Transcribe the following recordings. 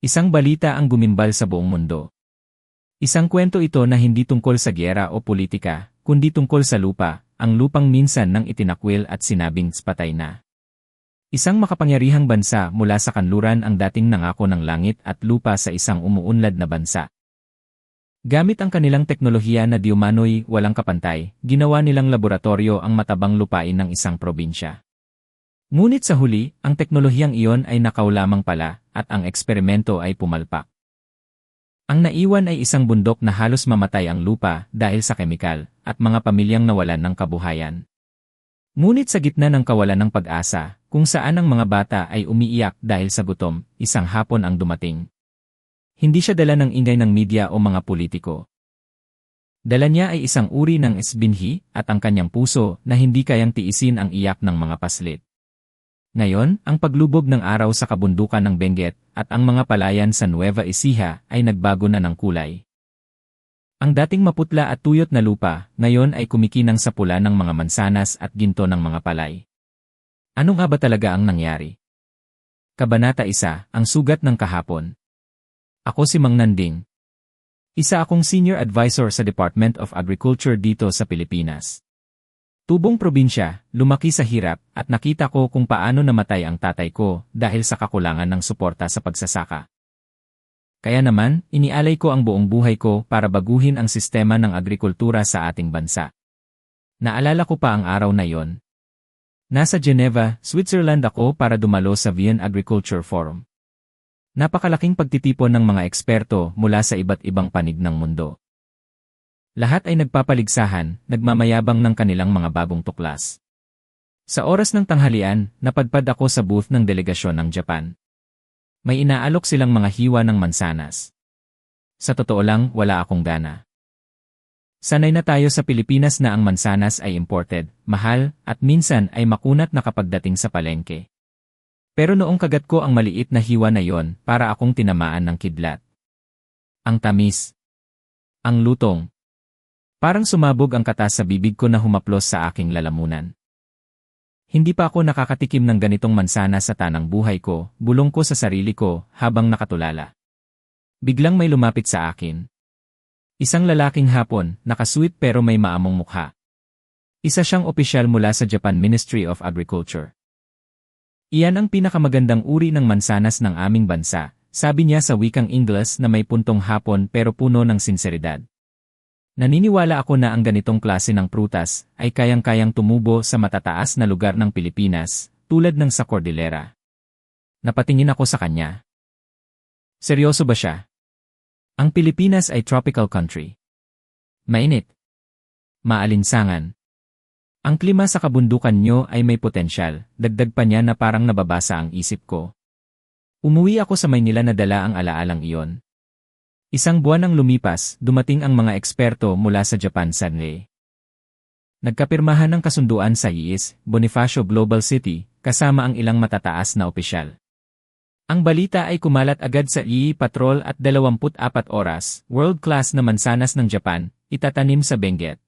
Isang balita ang gumimbal sa buong mundo. Isang kwento ito na hindi tungkol sa giyera o politika, kundi tungkol sa lupa, ang lupang minsan nang itinakwil at sinabing patay na. Isang makapangyarihang bansa mula sa kanluran ang dating nangako ng langit at lupa sa isang umuunlad na bansa. Gamit ang kanilang teknolohiya na di umano'y walang kapantay, ginawa nilang laboratorio ang matabang lupain ng isang probinsya. Ngunit sa huli, ang teknolohiyang iyon ay nakaw lamang pala, at ang eksperimento ay pumalpak. Ang naiwan ay isang bundok na halos mamatay ang lupa dahil sa kemikal, at mga pamilyang nawalan ng kabuhayan. Ngunit sa gitna ng kawalan ng pag-asa, kung saan ang mga bata ay umiiyak dahil sa gutom, isang hapon ang dumating. Hindi siya dala ng ingay ng media o mga politiko. Dala niya ay isang uri ng binhi at ang kanyang puso na hindi kayang tiisin ang iyak ng mga paslit. Ngayon, ang paglubog ng araw sa kabundukan ng Benguet at ang mga palayan sa Nueva Ecija ay nagbago na ng kulay. Ang dating maputla at tuyot na lupa, ngayon ay kumikinang sa pula ng mga mansanas at ginto ng mga palay. Ano nga ba talaga ang nangyari? Kabanata 1, ang sugat ng kahapon. Ako si Mang Nanding. Isa akong senior advisor sa Department of Agriculture dito sa Pilipinas. Tubong probinsya, lumaki sa hirap at nakita ko kung paano namatay ang tatay ko dahil sa kakulangan ng suporta sa pagsasaka. Kaya naman, inialay ko ang buong buhay ko para baguhin ang sistema ng agrikultura sa ating bansa. Naalala ko pa ang araw na yon. Nasa Geneva, Switzerland ako para dumalo sa Vienna Agriculture Forum. Napakalaking pagtitipon ng mga eksperto mula sa iba't ibang panig ng mundo. Lahat ay nagpapaligsahan, nagmamayabang ng kanilang mga bagong tuklas. Sa oras ng tanghalian, napadpad ako sa booth ng delegasyon ng Japan. May inaalok silang mga hiwa ng mansanas. Sa totoo lang, wala akong gana. Sanay na tayo sa Pilipinas na ang mansanas ay imported, mahal, at minsan ay makunat na kapag dating sa palengke. Pero noong kagat ko ang maliit na hiwa na yon, para akong tinamaan ng kidlat. Ang tamis. Ang lutong. Parang sumabog ang katas sa bibig ko na humaplos sa aking lalamunan. Hindi pa ako nakakatikim ng ganitong mansanas sa tanang buhay ko, bulong ko sa sarili ko habang nakatulala. Biglang may lumapit sa akin. Isang lalaking Hapon, nakasweet pero may maamong mukha. Isa siyang opisyal mula sa Japan Ministry of Agriculture. Iyan ang pinakamagandang uri ng mansanas ng aming bansa, sabi niya sa wikang Ingles na may puntong Hapon pero puno ng sinseridad. Naniniwala ako na ang ganitong klase ng prutas ay kayang-kayang tumubo sa matataas na lugar ng Pilipinas, tulad ng sa Cordillera. Napatingin ako sa kanya. Seryoso ba siya? Ang Pilipinas ay tropical country. Mainit. Maalinsangan. Ang klima sa kabundukan nyo ay may potensyal, dagdag pa niya na parang nababasa ang isip ko. Umuwi ako sa Maynila na dala ang alaalang iyon. Isang buwan nang lumipas, dumating ang mga eksperto mula sa Japan Sanrei. Nagkapirmahan ng kasunduan sa IIS, Bonifacio Global City, kasama ang ilang matataas na opisyal. Ang balita ay kumalat agad sa II Patrol at 24 oras, world-class na mansanas ng Japan, itatanim sa Benguet.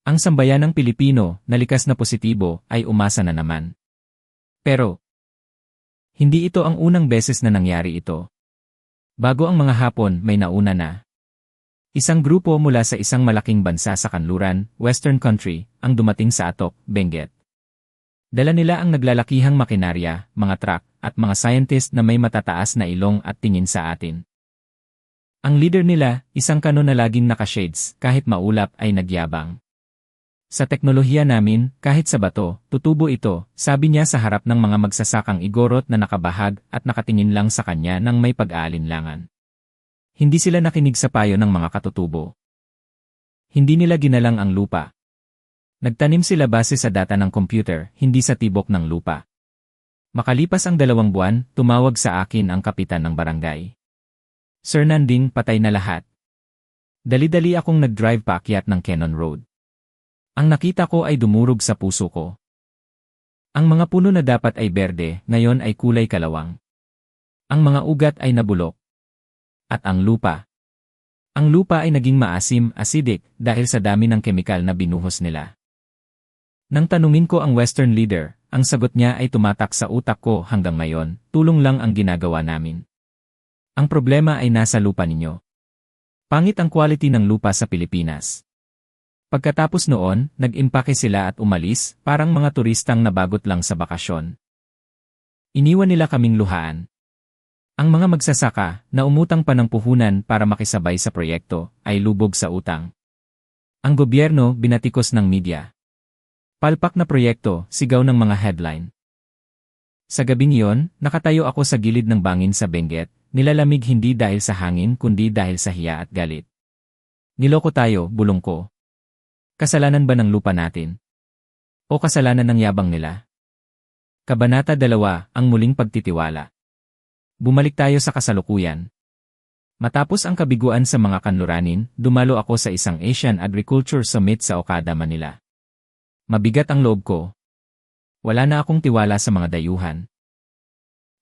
Ang sambayanang Pilipino, na likas na positibo, ay umasa na naman. Pero, hindi ito ang unang beses na nangyari ito. Bago ang mga Hapon, may nauna na. Isang grupo mula sa isang malaking bansa sa kanluran, Western country, ang dumating sa Atok, Benguet. Dala nila ang naglalakihang makinarya, mga truck, at mga scientist na may matataas na ilong at tingin sa atin. Ang leader nila, isang kano na laging naka-shades, kahit maulap ay nagyabang. Sa teknolohiya namin, kahit sa bato, tutubo ito, sabi niya sa harap ng mga magsasakang igorot na nakabahag at nakatingin lang sa kanya nang may pag-aalinlangan. Hindi sila nakinig sa payo ng mga katutubo. Hindi nila ginalang ang lupa. Nagtanim sila base sa data ng computer, hindi sa tibok ng lupa. Makalipas ang 2 buwan, tumawag sa akin ang kapitan ng barangay. Sir Nanding, patay na lahat. Dali-dali akong nag-drive paakyat ng Cannon Road. Ang nakita ko ay dumurog sa puso ko. Ang mga puno na dapat ay berde, ngayon ay kulay kalawang. Ang mga ugat ay nabulok. At ang lupa. Ang lupa ay naging maasim, acidic, dahil sa dami ng kemikal na binuhos nila. Nang tanungin ko ang Western leader, ang sagot niya ay tumatak sa utak ko hanggang ngayon, tulong lang ang ginagawa namin. Ang problema ay nasa lupa ninyo. Pangit ang quality ng lupa sa Pilipinas. Pagkatapos noon, nag-impake sila at umalis, parang mga turistang nabagot lang sa bakasyon. Iniwan nila kaming luhaan. Ang mga magsasaka, na umutang pa ng puhunan para makisabay sa proyekto, ay lubog sa utang. Ang gobyerno, binatikos ng media. Palpak na proyekto, sigaw ng mga headline. Sa gabing iyon, nakatayo ako sa gilid ng bangin sa Benguet, nilalamig hindi dahil sa hangin kundi dahil sa hiya at galit. Niloko tayo, bulong ko. Kasalanan ba ng lupa natin? O kasalanan ng yabang nila? Kabanata 2, ang muling pagtitiwala. Bumalik tayo sa kasalukuyan. Matapos ang kabiguan sa mga kanluranin, dumalo ako sa isang Asian Agriculture Summit sa Okada, Manila. Mabigat ang loob ko. Wala na akong tiwala sa mga dayuhan.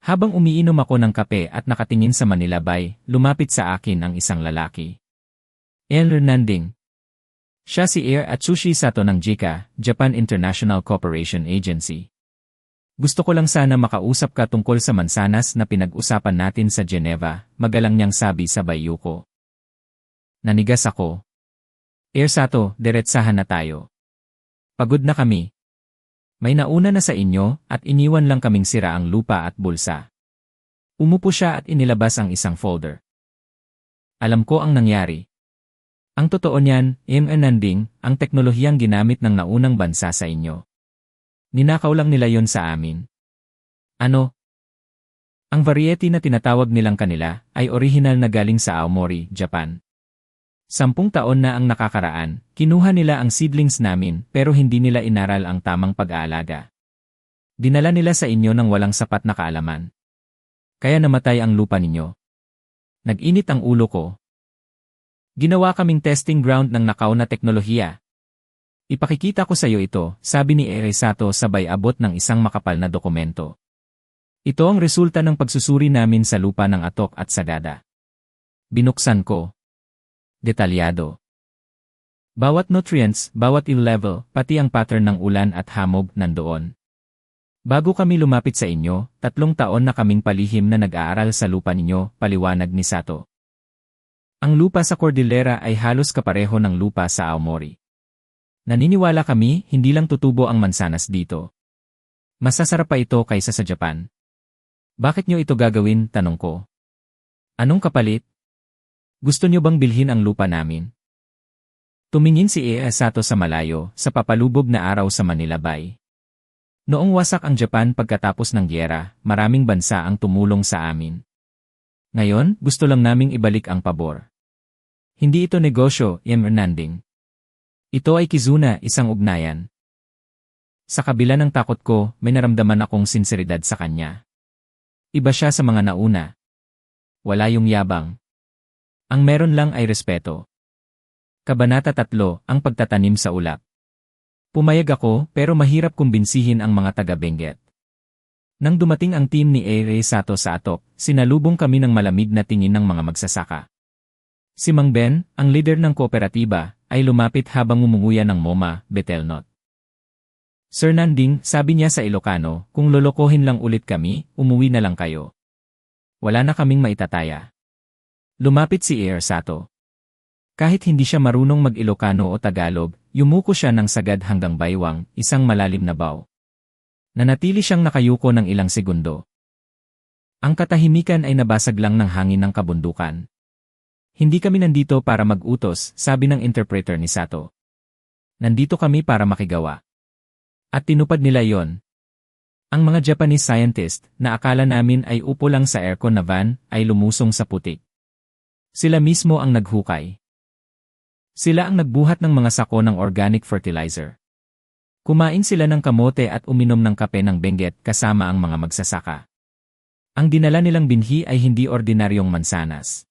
Habang umiinom ako ng kape at nakatingin sa Manila Bay, lumapit sa akin ang isang lalaki. Hernanding. Siya si Air Atsushi Sato ng JICA, Japan International Cooperation Agency. Gusto ko lang sana makausap ka tungkol sa mansanas na pinag-usapan natin sa Geneva, magalang niyang sabi sa bayu ko. Nanigas ako. Air Sato, diretsahan na tayo. Pagod na kami. May nauna na sa inyo at iniwan lang kaming sira ang lupa at bulsa. Umupo siya at inilabas ang isang folder. Alam ko ang nangyari. Ang totoo niyan, Hernanding, ang teknolohiyang ginamit ng naunang bansa sa inyo. Ninakaw lang nila yon sa amin. Ano? Ang variety na tinatawag nilang kanila ay orihinal na galing sa Aomori, Japan. 10 taon na ang nakakaraan, kinuha nila ang seedlings namin pero hindi nila inaral ang tamang pag-aalaga. Dinala nila sa inyo ng walang sapat na kaalaman. Kaya namatay ang lupa ninyo. Nag-init ang ulo ko. Ginawa kaming testing ground ng nakaw na teknolohiya. Ipakikita ko sa iyo ito, sabi ni Air Sato sabay abot ng isang makapal na dokumento. Ito ang resulta ng pagsusuri namin sa lupa ng Atok at Sagada. Binuksan ko. Detalyado. Bawat nutrients, bawat yield level, pati ang pattern ng ulan at hamog nandoon. Bago kami lumapit sa inyo, 3 taon na kaming palihim na nag-aaral sa lupa ninyo, paliwanag ni Sato. Ang lupa sa Cordillera ay halos kapareho ng lupa sa Aomori. Naniniwala kami, hindi lang tutubo ang mansanas dito. Masasarap pa ito kaysa sa Japan. Bakit nyo ito gagawin, tanong ko. Anong kapalit? Gusto nyo bang bilhin ang lupa namin? Tumingin si Air Sato sa malayo, sa papalubog na araw sa Manila Bay. Noong wasak ang Japan pagkatapos ng gyera, maraming bansa ang tumulong sa amin. Ngayon, gusto lang naming ibalik ang pabor. Hindi ito negosyo, Hernanding. Ito ay kizuna, isang ugnayan. Sa kabila ng takot ko, may naramdaman akong sinseridad sa kanya. Iba siya sa mga nauna. Wala yung yabang. Ang meron lang ay respeto. Kabanata 3, ang pagtatanim sa ulap. Pumayag ako pero mahirap kumbinsihin ang mga taga-Benguet. Nang dumating ang team ni Air Sato sa Atok, sinalubong kami ng malamig na tingin ng mga magsasaka. Si Mang Ben, ang leader ng kooperatiba, ay lumapit habang umunguya ng MOMA, Betelnut. Sir Nanding, sabi niya sa Ilocano, kung lolokohin lang ulit kami, umuwi na lang kayo. Wala na kaming maitataya. Lumapit si Air Sato. Kahit hindi siya marunong mag-Ilocano o Tagalog, yumuko siya ng sagad hanggang baywang, isang malalim na baw. Nanatili siyang nakayuko ng ilang segundo. Ang katahimikan ay nabasag lang ng hangin ng kabundukan. Hindi kami nandito para mag-utos, sabi ng interpreter ni Sato. Nandito kami para makigawa. At tinupad nila yon. Ang mga Japanese scientist, na akala namin ay upo lang sa aircon na van, ay lumusong sa putik. Sila mismo ang naghukay. Sila ang nagbuhat ng mga sako ng organic fertilizer. Kumain sila ng kamote at uminom ng kape ng Benguet kasama ang mga magsasaka. Ang dinala nilang binhi ay hindi ordinaryong mansanas.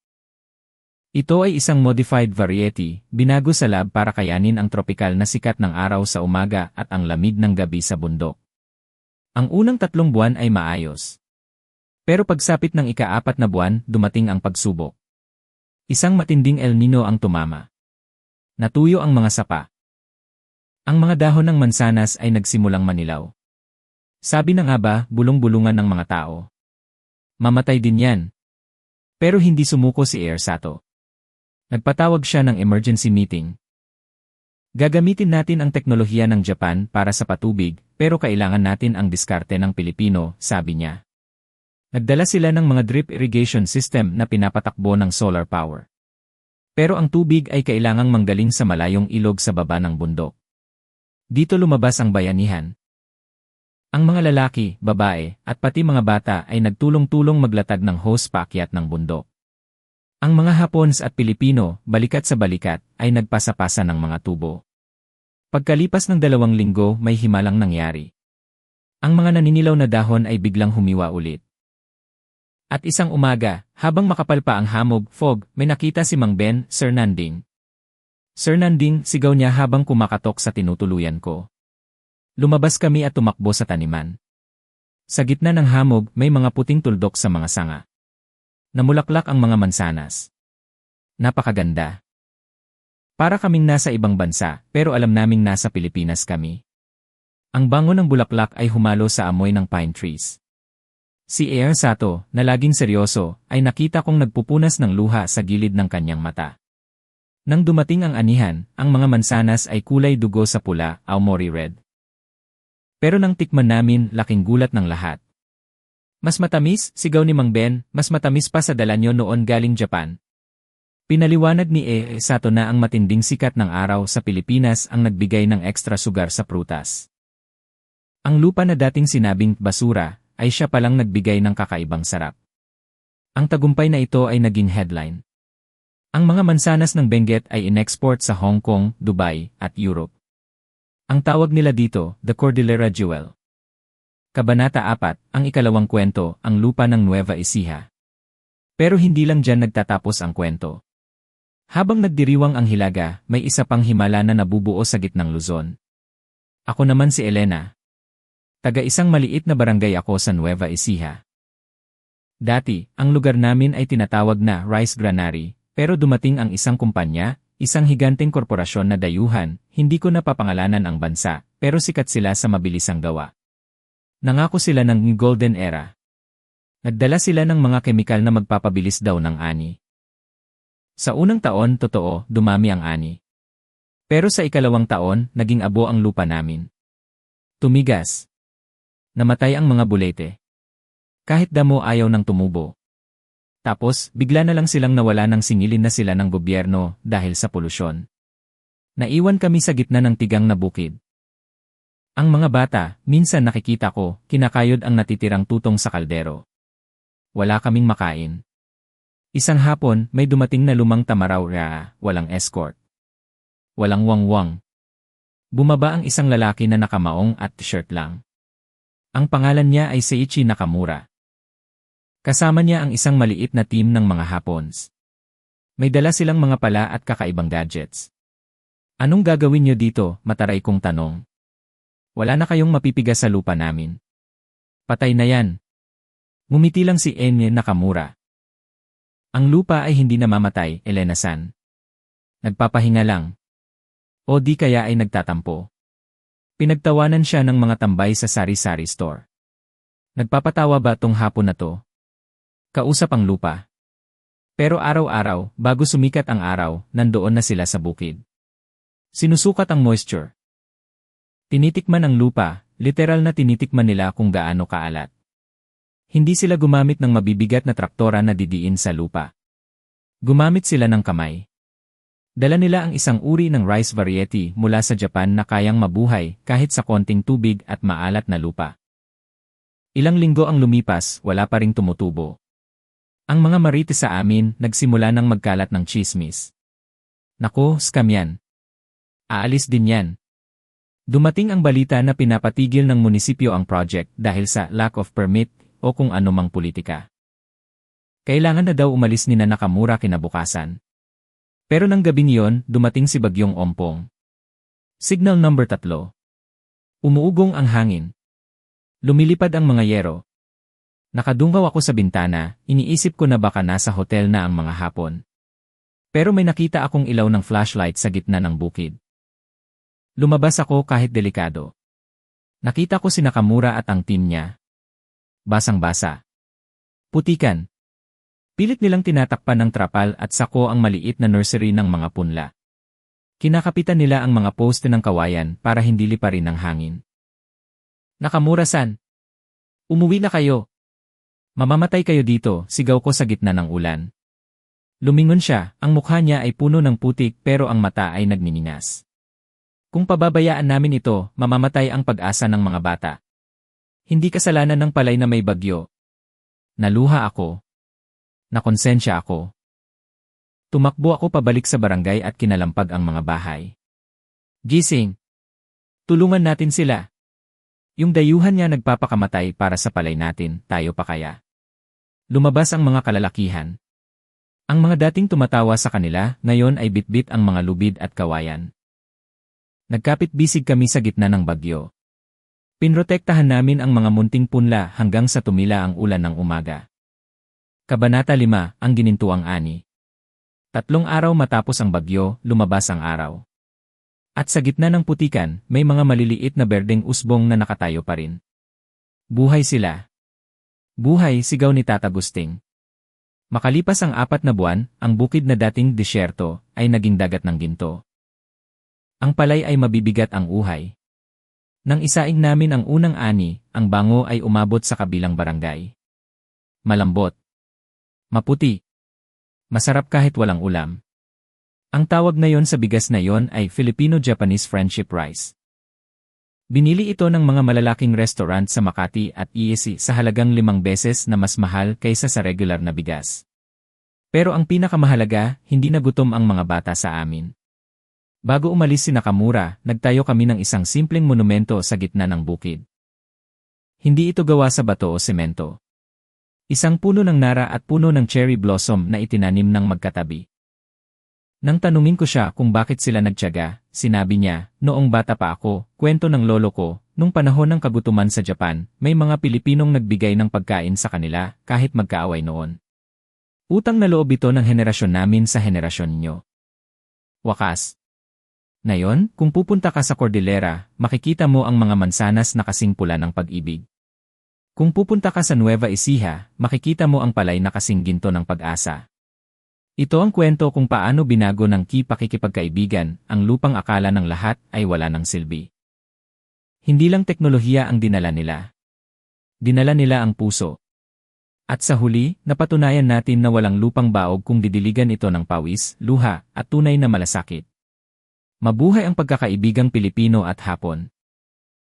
Ito ay isang modified variety, binago sa lab para kayanin ang tropikal na sikat ng araw sa umaga at ang lamig ng gabi sa bundok. Ang unang 3 buwan ay maayos. Pero pagsapit ng ika-4 na buwan, dumating ang pagsubok. Isang matinding El Nino ang tumama. Natuyo ang mga sapa. Ang mga dahon ng mansanas ay nagsimulang manilaw. Sabi ng aba, bulong-bulungan ng mga tao. Mamatay din yan. Pero hindi sumuko si Air Sato. Nagpatawag siya ng emergency meeting. Gagamitin natin ang teknolohiya ng Japan para sa patubig, pero kailangan natin ang diskarte ng Pilipino, sabi niya. Nagdala sila ng mga drip irrigation system na pinapatakbo ng solar power. Pero ang tubig ay kailangang manggaling sa malayong ilog sa baba ng bundok. Dito lumabas ang bayanihan. Ang mga lalaki, babae, at pati mga bata ay nagtulong-tulong maglatag ng hose paakyat ng bundok. Ang mga Hapons at Pilipino, balikat sa balikat, ay nagpasa-pasa ng mga tubo. Pagkalipas ng 2 linggo may himalang nangyari. Ang mga naninilaw na dahon ay biglang humiwa ulit. At isang umaga, habang makapal pa ang hamog, fog, may nakita si Mang Ben, Sir Nanding. Sir Nanding, sigaw niya habang kumakatok sa tinutuluyan ko. Lumabas kami at tumakbo sa taniman. Sa gitna ng hamog, may mga puting tuldok sa mga sanga. Namulaklak ang mga mansanas. Napakaganda. Para kaming nasa ibang bansa, pero alam naming nasa Pilipinas kami. Ang bango ng bulaklak ay humalo sa amoy ng pine trees. Si Air Sato, na laging seryoso, ay nakita kong nagpupunas ng luha sa gilid ng kanyang mata. Nang dumating ang anihan, ang mga mansanas ay kulay dugo sa pula, aomori red. Pero nang tikman namin, laking gulat ng lahat. Mas matamis, sigaw ni Mang Ben, mas matamis pa sa dala nyo noon galing Japan. Pinaliwanag ni Air Sato na ang matinding sikat ng araw sa Pilipinas ang nagbigay ng ekstra sugar sa prutas. Ang lupa na dating sinabing basura, ay siya palang nagbigay ng kakaibang sarap. Ang tagumpay na ito ay naging headline. Ang mga mansanas ng Benguet ay inexport sa Hong Kong, Dubai, at Europe. Ang tawag nila dito, the Cordillera Jewel. Kabanata 4, ang ikalawang kwento, ang lupa ng Nueva Ecija. Pero hindi lang dyan nagtatapos ang kwento. Habang nagdiriwang ang hilaga, may isa pang himala na nabubuo sa gitnang Luzon. Ako naman si Elena. Taga isang maliit na barangay ako sa Nueva Ecija. Dati, ang lugar namin ay tinatawag na Rice Granary, pero dumating ang isang kumpanya, isang higanteng korporasyon na dayuhan, hindi ko napapangalanan ang bansa, pero sikat sila sa mabilisang gawa. Nangako sila ng golden era. Nagdala sila ng mga kemikal na magpapabilis daw ng ani. Sa unang taon, totoo, dumami ang ani. Pero sa ikalawang taon, naging abo ang lupa namin. Tumigas. Namatay ang mga bulete. Kahit damo ayaw nang tumubo. Tapos, bigla na lang silang nawala ng singilin na sila ng gobyerno dahil sa polusyon. Naiwan kami sa gitna ng tigang na bukid. Ang mga bata, minsan nakikita ko, kinakayod ang natitirang tutong sa kaldero. Wala kaming makain. Isang hapon, may dumating na lumang tamaraw walang escort. Walang wangwang. Bumaba ang isang lalaki na nakamaong at t-shirt lang. Ang pangalan niya ay Seiichi Nakamura. Kasama niya ang isang maliit na team ng mga Hapons. May dala silang mga pala at kakaibang gadgets. Anong gagawin niyo dito, mataray kong tanong. Wala na kayong mapipigas sa lupa namin. Patay na yan. Ngumiti lang si Enye Nakamura. Ang lupa ay hindi namamatay, Elena-san. Nagpapahinga lang. O di kaya ay nagtatampo. Pinagtawanan siya ng mga tambay sa sari-sari store. Nagpapatawa ba tong hapon na to? Kausap ang lupa. Pero araw-araw, bago sumikat ang araw, nandoon na sila sa bukid. Sinusukat ang moisture. Tinitikman ang lupa, literal na tinitikman nila kung gaano kaalat. Hindi sila gumamit ng mabibigat na traktora na didiin sa lupa. Gumamit sila ng kamay. Dala nila ang isang uri ng rice variety mula sa Japan na kayang mabuhay kahit sa konting tubig at maalat na lupa. Ilang linggo ang lumipas, wala pa ring tumutubo. Ang mga marites sa amin nagsimula ng magkalat ng chismis. Nako, scam yan. Aalis din yan. Dumating ang balita na pinapatigil ng munisipyo ang project dahil sa lack of permit o kung anumang politika. Kailangan na daw umalis ni Nakamura kinabukasan. Pero nang gabing yon, dumating si Bagyong Ompong. Signal number 3. Umuugong ang hangin. Lumilipad ang mga yero. Nakadungaw ako sa bintana, iniisip ko na baka nasa hotel na ang mga Hapon. Pero may nakita akong ilaw ng flashlight sa gitna ng bukid. Lumabas ako kahit delikado. Nakita ko si Nakamura at ang team niya. Basang-basa. Putikan. Pilit nilang tinatakpan ng trapal at sako ang maliit na nursery ng mga punla. Kinakapitan nila ang mga poste ng kawayan para hindi liparin ng hangin. Nakamura-san! Umuwi na kayo! Mamamatay kayo dito, sigaw ko sa gitna ng ulan. Lumingon siya, ang mukha niya ay puno ng putik pero ang mata ay nagniningas. Kung pababayaan namin ito, mamamatay ang pag-asa ng mga bata. Hindi kasalanan ng palay na may bagyo. Naluha ako. Nakonsensya ako. Tumakbo ako pabalik sa barangay at kinalampag ang mga bahay. Gising! Tulungan natin sila. Yung dayuhan niya nagpapakamatay para sa palay natin, tayo pa kaya? Lumabas ang mga kalalakihan. Ang mga dating tumatawa sa kanila, ngayon ay bitbit ang mga lubid at kawayan. Nagkapit-bisig kami sa gitna ng bagyo. Pinrotektahan namin ang mga munting punla hanggang sa tumila ang ulan ng umaga. Kabanata 5, ang ginintuang ani. 3 araw matapos ang bagyo, lumabas ang araw. At sa gitna ng putikan, may mga maliliit na berdeng usbong na nakatayo pa rin. Buhay sila. Buhay, sigaw ni Tata Gusting. Makalipas ang 4 na buwan, ang bukid na dating disyerto ay naging dagat ng ginto. Ang palay ay mabibigat ang uhay. Nang isaing namin ang unang ani, ang bango ay umabot sa kabilang barangay. Malambot. Maputi. Masarap kahit walang ulam. Ang tawag ngayon sa bigas na yon ay Filipino-Japanese Friendship Rice. Binili ito ng mga malalaking restaurant sa Makati at ESC sa halagang 5 beses na mas mahal kaysa sa regular na bigas. Pero ang pinakamahalaga, hindi nagutom ang mga bata sa amin. Bago umalis si Nakamura, nagtayo kami ng isang simpleng monumento sa gitna ng bukid. Hindi ito gawa sa bato o semento. Isang puno ng nara at puno ng cherry blossom na itinanim ng magkatabi. Nang tanungin ko siya kung bakit sila nagtiyaga, sinabi niya, noong bata pa ako, kwento ng lolo ko, nung panahon ng kagutuman sa Japan, may mga Pilipinong nagbigay ng pagkain sa kanila kahit magkaaway noon. Utang na loob ito ng henerasyon namin sa henerasyon ninyo. Wakas. Ngayon, kung pupunta ka sa Cordillera, makikita mo ang mga mansanas na kasing pula ng pag-ibig. Kung pupunta ka sa Nueva Ecija, makikita mo ang palay na kasing ginto ng pag-asa. Ito ang kwento kung paano binago ng pakikipagkaibigan ang lupang akala ng lahat ay wala ng silbi. Hindi lang teknolohiya ang dinala nila. Dinala nila ang puso. At sa huli, napatunayan natin na walang lupang baog kung didiligan ito ng pawis, luha, at tunay na malasakit. Mabuhay ang pagkakaibigang Pilipino at Hapon.